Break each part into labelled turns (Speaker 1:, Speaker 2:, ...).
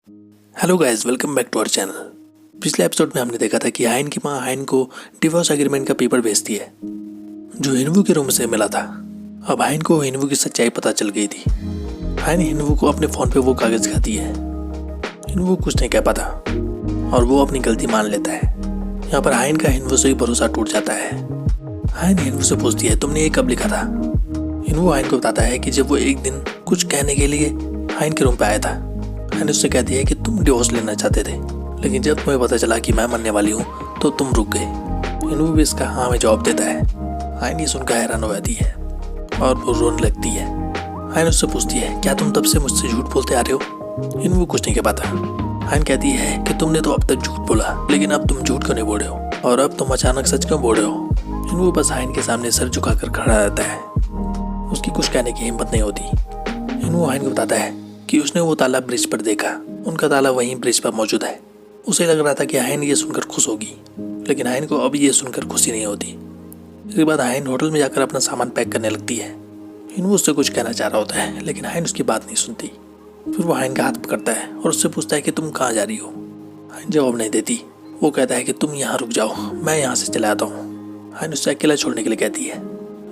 Speaker 1: Hello guys, welcome back to our channel. पिछले episode में हमने देखा था कि हाइन की माँ हाइन को डिवोर्स एग्रीमेंट का पेपर भेजती है जो हिनवू के रूम से मिला था। अब हाइन को हिनवू की सच्चाई पता चल गई थी। हाइन हिनवू को अपने फ़ोन पे वो कागज़ दिखाती है। हिनवू कुछ नहीं कह पाता और वो अपनी गलती मान लेता है। यहाँ पर हाइन का हिनवू से ही भरोसा टूट जाता है। हाइन हिनवू से पूछती है, तुमने ये कब लिखा था? हिनवू हाइन को बताता है कि जब वो एक दिन कुछ कहने के लिए हाइन के रूम पे आया था। हाइन उससे कहती है कि तुम डिवोर्स लेना चाहते थे, लेकिन जब तुम्हें पता चला कि मैं मरने वाली हूँ तो तुम रुक गए। हिनवू भी इसका हाँ में जवाब देता है। हाइन ये सुनकर हैरान हो जाती है और वो रोने लगती है। हाइन उससे पूछती है, क्या तुम तब से मुझसे झूठ बोलते आ रहे हो? हिनवू कुछ नहीं कह पाता। हाइन कहती है कि तुमने तो अब तक झूठ बोला, लेकिन अब तुम झूठ क्यों नहीं बोल रहे हो, और अब तुम अचानक सच क्यों बोल रहे हो? हिनवू बस हाइन के सामने सर झुकाकर खड़ा रहता है। उसकी कुछ कहने की हिम्मत नहीं होती। हिनवू हाइन को बताता है कि उसने वो ताला ब्रिज पर देखा। उनका ताला वहीं ब्रिज पर मौजूद है। उसे लग रहा था कि हाइन ये सुनकर खुश होगी, लेकिन हाइन को अब ये सुनकर खुशी नहीं होती। इसके बाद हाइन होटल में जाकर अपना सामान पैक करने लगती है। हिनवू उससे कुछ कहना चाह रहा होता है, लेकिन हाइन उसकी बात नहीं सुनती। फिर वो हाइन का हाथ पकड़ता है और उससे पूछता है कि तुम कहाँ जा रही हो? हाइन जवाब नहीं देती। वो कहता है कि तुम यहाँ रुक जाओ, मैं यहाँ से चला आता हूँ। हाइन उससे अकेला छोड़ने के लिए कहती है।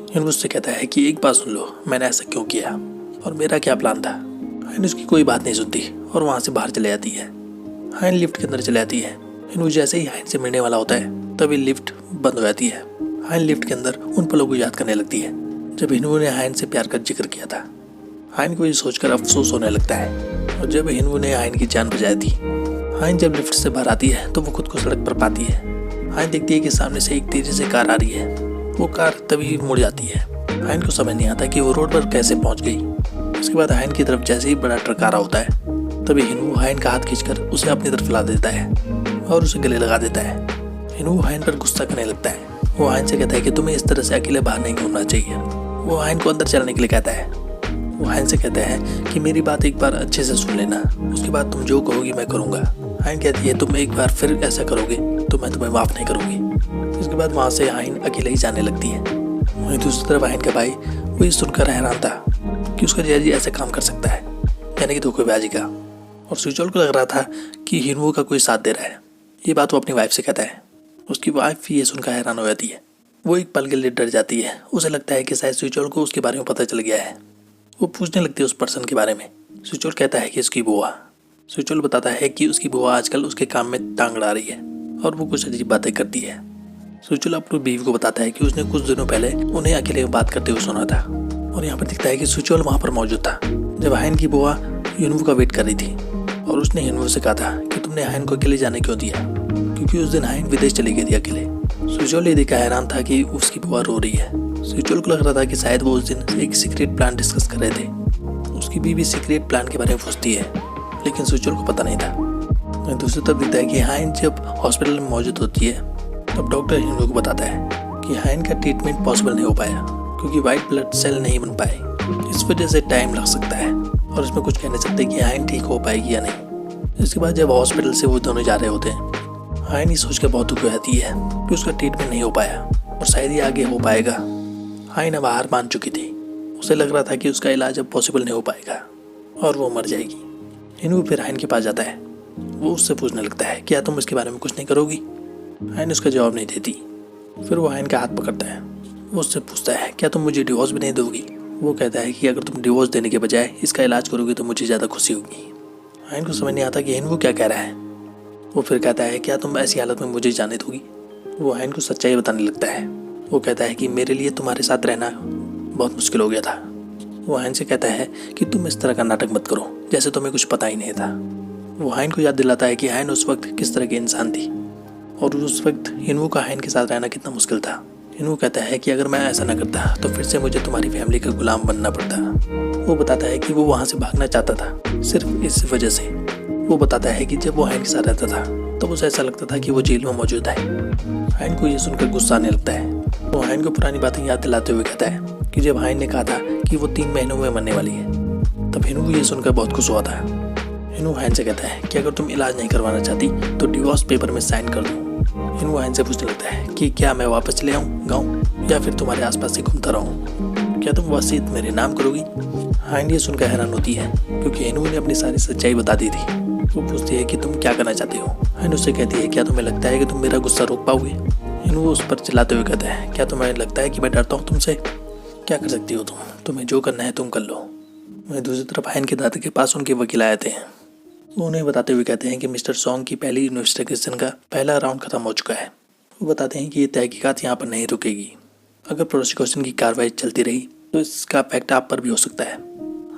Speaker 1: हिनवू उससे कहता है कि एक बात सुन लो, मैंने ऐसा क्यों किया और मेरा क्या प्लान था। हाइन उसकी कोई बात नहीं सुनती और वहाँ से बाहर चले जाती है। हाइन लिफ्ट के अंदर चले जाती है। हिनवू जैसे ही हाइन से मिलने वाला होता है तभी लिफ्ट बंद हो जाती है। हाइन लिफ्ट के अंदर उन पलों को याद करने लगती है जब हिनवू ने हाइन से प्यार का जिक्र किया था। हाइन को ये सोचकर अफसोस होने लगता है और जब हिनवू ने हाइन की जान बचाई थी। हाइन जब लिफ्ट से बाहर आती है तो वो खुद को सड़क पर पाती है। हाइन देखती है कि सामने से एक तेजी से कार आ रही है। वो कार तभी मुड़ जाती है। हाइन को समझ नहीं आता कि वो रोड पर कैसे पहुंच गई। उसके बाद हाइन की तरफ जैसे ही बड़ा ट्रक आ रहा होता है तभी हिनवू हाइन का हाथ खींचकर उसे अपनी तरफ ला देता है और उसे गले लगा देता है। हिनवू हाइन पर गुस्सा करने लगता है। वो हाइन से कहता है कि तुम्हें इस तरह से अकेले बाहर नहीं घूमना चाहिए। वो हाइन को अंदर चलने के लिए कहता है। वो हाइन से कहता है कि मेरी बात एक बार अच्छे से सुन लेना, उसके बाद तुम जो कहोगी मैं करूँगा। हाइन कहती है, तुम एक बार फिर ऐसा करोगे तो मैं तुम्हें माफ़ नहीं करूँगी। उसके बाद वहाँ से हाइन अकेले ही जाने लगती है। वहीं दूसरी तरफ हाइन का भाई वो ये सुनकर हैरान था कि उसका जीजाजी ऐसे काम कर सकता है, यानी कि धोखेबाजी का। और सुचोल को लग रहा था कि हिनवू का कोई साथ दे रहा है। ये बात वो अपनी वाइफ से कहता है। उसकी वाइफ ये सुनकर हैरान हो जाती है। वो एक पल के लिए डर जाती है। उसे लगता है कि शायद सुचोल को उसके बारे में पता चल गया है। वो पूछने लगती है उस पर्सन के बारे में। सुचोल कहता है कि उसकी बुआ। सुचोल बताता है कि उसकी बुआ आजकल उसके काम में टांग अड़ा रही है और वो कुछ अजीब बातें करती है। सुचोल अपनी बीवी को बताता है कि उसने कुछ दिनों पहले उन्हें अकेले बात करते हुए सुना था। और यहाँ पर दिखता है कि सुचोल वहाँ पर मौजूद था जब हाइन की बुआ हिनवू का वेट कर रही थी। और उसने हिनवू से कहा था कि तुमने हाइन को अकेले जाने क्यों दिया, क्योंकि उस दिन हाइन विदेश चली गई थी अकेले। सुचोल ये देखकर हैरान था कि उसकी बुआ रो रही है। सुचोल को लग रहा था कि शायद वो उस दिन एक सीक्रेट प्लान डिस्कस कर रहे थे। उसकी बीवी सीक्रेट प्लान के बारे में पूछती है, लेकिन सुचोल को पता नहीं था। दूसरी तरफ दिखता है कि हाइन जब हॉस्पिटल में मौजूद होती है तब डॉक्टर हिनवू को बताता है कि हाइन का ट्रीटमेंट पॉसिबल नहीं हो पाया क्योंकि वाइट ब्लड सेल नहीं बन पाए। इस वजह से टाइम लग सकता है और इसमें कुछ कह नहीं सकते कि हाइन ठीक हो पाएगी या नहीं। इसके बाद जब हॉस्पिटल से वो दोनों जा रहे होते हैं, हाइन ये सोचकर बहुत दुख हो जाती है कि उसका ट्रीटमेंट नहीं हो पाया और शायद ही आगे हो पाएगा। हाइन अब हार मान चुकी थी। उसे लग रहा था कि उसका इलाज अब पॉसिबल नहीं हो पाएगा और वो मर जाएगी। हिनवू फिर हाइन के पास जाता है। वो उससे पूछने लगता है, क्या तुम इसके बारे में कुछ नहीं करोगी? हाइन उसका जवाब नहीं देती। फिर वो हाइन का हाथ पकड़ता है। वो उससे पूछता है, क्या तुम मुझे डिवोर्स भी नहीं दोगी? वो कहता है कि अगर तुम डिवोर्स देने के बजाय इसका इलाज करोगे तो मुझे ज़्यादा खुशी होगी। हाइन को समझ नहीं आता कि हिनवू क्या कह रहा है। वो फिर कहता है, क्या तुम ऐसी हालत में मुझे जाने दोगी? वो हाइन को सच्चाई बताने लगता है। वो कहता है कि मेरे लिए तुम्हारे साथ रहना बहुत मुश्किल हो गया था। वो हाइन से कहता है कि तुम इस तरह का नाटक मत करो जैसे तुम्हें कुछ पता ही नहीं था। वो हाइन को याद दिलाता है कि हाइन उस वक्त किस तरह की इंसान थी और उस वक्त हिनवू का हाइन के साथ रहना कितना मुश्किल था। हिनवू कहता है कि अगर मैं ऐसा न करता तो फिर से मुझे तुम्हारी फैमिली का गुलाम बनना पड़ता। वो बताता है कि वो वहाँ से भागना चाहता था सिर्फ इस वजह से। वो बताता है कि जब वो हाइन के साथ रहता था तो उसे ऐसा लगता था कि वो जेल में मौजूद है। हाइन को ये सुनकर गुस्सा आने लगता है। वो हाइन को पुरानी बातें याद दिलाते हुए कहता है कि जब हाइन ने कहा था कि वो 3 महीनों में मरने वाली है, तब हिनवू ये सुनकर बहुत खुश हुआ था। हिनवू हाइन से कहता है कि अगर तुम इलाज नहीं करवाना चाहती तो डिवोर्स पेपर में साइन कर दो। हिनवू हाइन से पूछने लगता है कि क्या मैं वापस चले आऊँ गाँव या फिर तुम्हारे आसपास ही घूमता रहूँ। क्या तुम वसीयत मेरे नाम करोगी? हाइन ये सुनकर हैरान होती है क्योंकि हिनवू ने अपनी सारी सच्चाई बता दी थी। वो पूछती है कि तुम क्या करना चाहते हो? हाइन उससे कहती है क्या तुम्हें लगता है कि तुम मेरा गुस्सा रोक पाओगे? हिनवू उस पर चिल्लाते हुए कहता है क्या तुम्हें लगता है कि मैं डरता हूँ तुमसे? क्या कर सकती हो तुम? तुम्हें जो करना है तुम कर लो। वहीं दूसरी तरफ हाइन के दादा के पास उनके वकील आए थे। वो उन्हें बताते हुए कहते हैं कि मिस्टर सॉन्ग की पहली इन्वेस्टिगेशन का पहला राउंड खत्म हो चुका है। वो बताते हैं कि ये तहकीकात यहाँ पर नहीं रुकेगी। अगर प्रोसिक्यूशन की कार्रवाई चलती रही तो इसका इफेक्ट आप पर भी हो सकता है।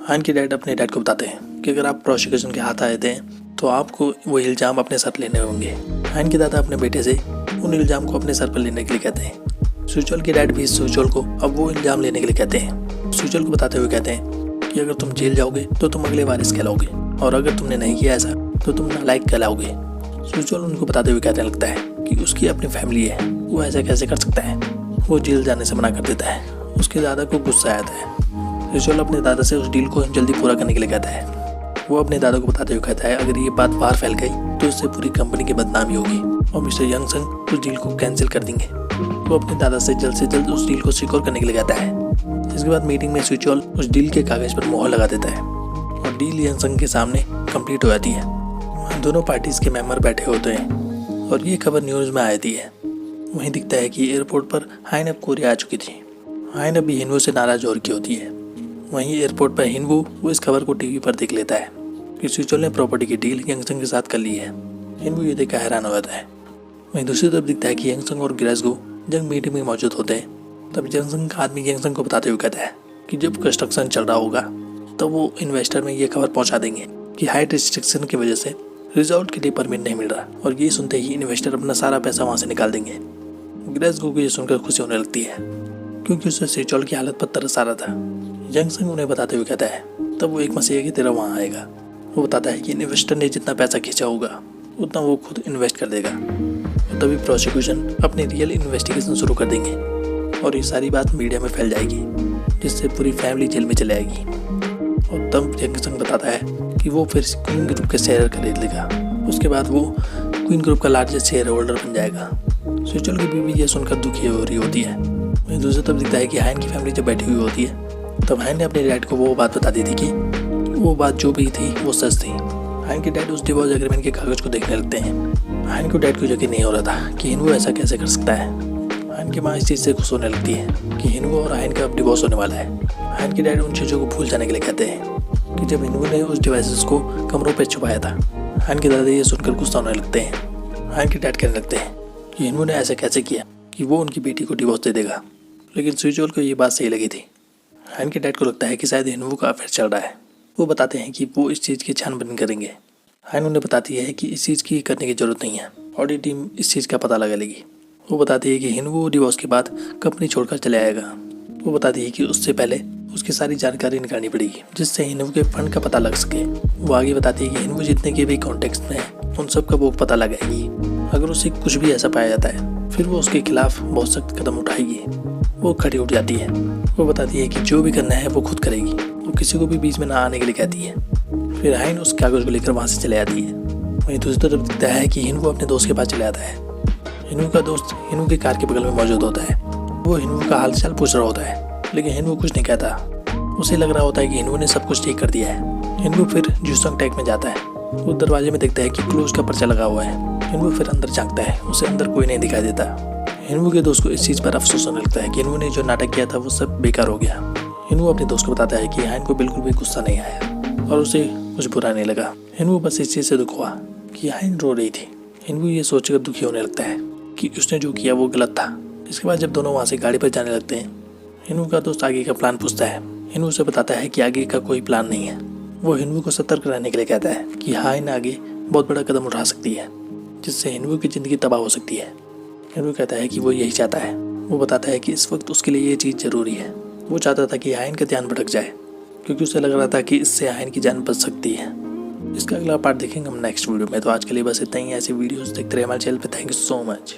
Speaker 1: हाइन के डैड अपने डैड को बताते हैं कि अगर आप प्रोसिक्यूशन के हाथ आए थे तो आपको वो इल्ज़ाम अपने सर लेने होंगे। हाइन के दादा अपने बेटे से उन इल्ज़ाम को अपने सर पर लेने के लिए कहते हैं। सुचोल के डैड भी सुचोल को अब वो इल्ज़ाम लेने के लिए कहते हैं। सुचोल को बताते हुए कहते हैं कि अगर तुम जेल जाओगे तो तुम अगले वारिस कहलाओगे और अगर तुमने नहीं किया ऐसा तो तुम नालायक कहलाओगे। सुचोल उनको बताते हुए कहने लगता है कि उसकी अपनी फैमिली है, वो ऐसा कैसे कर सकता है। वो जेल जाने से मना कर देता है। उसके दादा को गुस्सा आता है। सुचोल अपने दादा से उस डील को जल्दी पूरा करने के लिए कहता है। वो अपने दादा को बताते हुए कहता है अगर ये बात बाहर फैल गई तो इससे पूरी कंपनी की बदनामी होगी और मिस्टर यंगसन उस डील को कैंसिल कर देंगे। वो अपने दादा से जल्द उस डील को सिक्योर करने के लिए कहता है। इसके बाद मीटिंग में सुचोल उस डील के कागज पर मोहर लगा देता है और डील यंगसन के सामने कंप्लीट हो जाती है। वहाँ दोनों पार्टीज के मेंबर बैठे होते हैं और ये खबर न्यूज़ में आती है। वहीं दिखता है कि एयरपोर्ट पर हाइन अब कोरिया आ चुकी थी। हाइन अभी हिनवू से नाराज हो रखी होती है। वहीं एयरपोर्ट पर हिनवू वो इस खबर को टीवी पर देख लेता है कि सुचोल ने प्रॉपर्टी की डील यंगसन के साथ कर ली है। हिनवू ये देखकर हैरान हो जाता है। वहीं दूसरी तरफ दिखता है कि यंगसन और ग्लासगो जब मीटिंग में मौजूद होते हैं तब यंगसन का आदमी यंगसन को बताते हुए कहता है कि जब कंस्ट्रक्शन चल रहा होगा तो वो इन्वेस्टर में ये खबर पहुंचा देंगे कि हाइट रिस्ट्रिक्शन की वजह से रिजॉर्ट के लिए परमिट नहीं मिल रहा और ये सुनते ही इन्वेस्टर अपना सारा पैसा वहाँ से निकाल देंगे। ग्लासगो को ये सुनकर खुशी होने लगती है क्योंकि उसे सुचोल की हालत पर तरस आ रहा था। यंगसन उन्हें बताते हुए कहता है तब वो एक मसीहा की तरह वहाँ आएगा। वो बताता है कि इन्वेस्टर ने जितना पैसा खींचा होगा उतना वो खुद इन्वेस्ट कर देगा और तभी प्रोसिक्यूशन अपनी रियल इन्वेस्टिगेशन शुरू कर देंगे और ये सारी बात मीडिया में फैल जाएगी जिससे पूरी फैमिली जेल में चले आएगी। और तब यंगसन बताता है कि वो फिर क्वीन ग्रुप के शेयर खरीद लेगा। उसके बाद वो क्वीन ग्रुप का लार्जेस्ट शेयर होल्डर बन जाएगा। सुचोल की बीवी ये सुनकर दुखी हो रही होती है। वहीं दूसरी तरफ दिखता है कि हाइन की फैमिली जब बैठी हुई होती है तब हाइन ने अपने डैड को वो बात बता दी थी कि वो बात जो भी थी वो सच थी। हाइन के डैड उस डिवोर्स एग्रीमेंट के कागज को देखने लगते हैं। हाइन को डैड को यकीन नहीं हो रहा था कि हिनवू ऐसा कैसे कर सकता है। हाइन की माँ इस चीज़ से खुश होने लगती है कि हिनवू और हाइन का अब डिवोर्स होने वाला है। हाइन के डैड उन चीज़ों को भूल जाने के लिए कहते हैं कि जब हिनवू ने उस डिवाइसेस को कमरों पर छुपाया था। हाइन के दादा ये सुनकर गुस्सा होने लगते हैं। हाइन के डैड कहने लगते हैं कि हिनवू ने ऐसा कैसे किया कि वो उनकी बेटी को डिवोर्स दे देगा, लेकिन सुचोल को ये बात सही लगी थी। हाइन के डैड को लगता है कि शायद हिनवू का अफेयर चल रहा है। वो बताते हैं कि वो इस चीज़ की छानबीन करेंगे। हाइन उन्हें बताती है कि इस चीज़ की करने की ज़रूरत नहीं है, ऑडिट टीम इस चीज़ का पता लगा लेगी। वो बताती है कि हिनवू डिवोर्स के बाद कंपनी छोड़कर चले आएगा। वो बताती है कि उससे पहले उसकी सारी जानकारी निकालनी पड़ेगी जिससे हिनवू के फंड का पता लग सके। वो आगे बताती है कि हिनवू जितने के भी कॉन्टेक्स्ट में है उन सब का वो पता लगाएगी। अगर उसे कुछ भी ऐसा पाया जाता है फिर वो उसके खिलाफ बहुत सख्त कदम उठाएगी। वो खड़ी उठ जाती है। वो बताती है कि जो भी करना है वो खुद करेगी। वो किसी को भी बीच में ना आने के लिए कहती है। फिर हाइन उस कागज को लेकर वहाँ से चले जाती है। वहीं दूसरी तरफ दिखता है कि हिनवू अपने दोस्त के पास चले आता है। हिनवू का दोस्त हिनवू की कार के बगल में मौजूद होता है। वो हिनवू का हालचाल पूछ रहा होता है लेकिन हिनवू कुछ नहीं कहता। उसे लग रहा होता है कि हिनवू ने सब कुछ ठीक कर दिया है। हिनवू फिर जूसंग टैग में जाता है। वो दरवाजे में देखता है कि क्लोज का पर्चा लगा हुआ है। हिनवू फिर अंदर झांकता है। उसे अंदर कोई नहीं दिखाई देता। हिनवू के दोस्त को इस चीज़ पर अफसोस होने लगता है कि हिनवू ने जो नाटक किया था वो सब बेकार हो गया। हिनवू अपने दोस्त को बताता है कि हाइन को बिल्कुल भी गुस्सा नहीं आया और उसे कुछ बुरा नहीं लगा। हिनवू बस इस चीज़ से दुख हुआ कि हाइन रो रही थी। हिनवू ये सोचकर दुखी होने लगता है कि उसने जो किया वो गलत था। इसके बाद जब दोनों वहाँ से गाड़ी पर जाने लगते हैं हिनवू का दोस्त आगे का प्लान पूछता है। हिनवू से बताता है कि आगे का कोई प्लान नहीं है। वो हिनवू को सतर्क रहने के लिए कहता है कि हाइन आगे बहुत बड़ा कदम उठा सकती है जिससे हिनवू की ज़िंदगी तबाह हो सकती है। हिनवू कहता है कि वो यही चाहता है। वो बताता है कि इस वक्त उसके लिए ये चीज़ ज़रूरी है। वो चाहता था कि हाइन का ध्यान भटक जाए क्योंकि उसे लग रहा था कि इससे हाइन की जान बच सकती है। इसका अगला पार्ट देखेंगे हम नेक्स्ट वीडियो में। तो आज के लिए बस इतना ही। ऐसी वीडियोस देखते रहे हमारे चैनल पे। Thank you so much.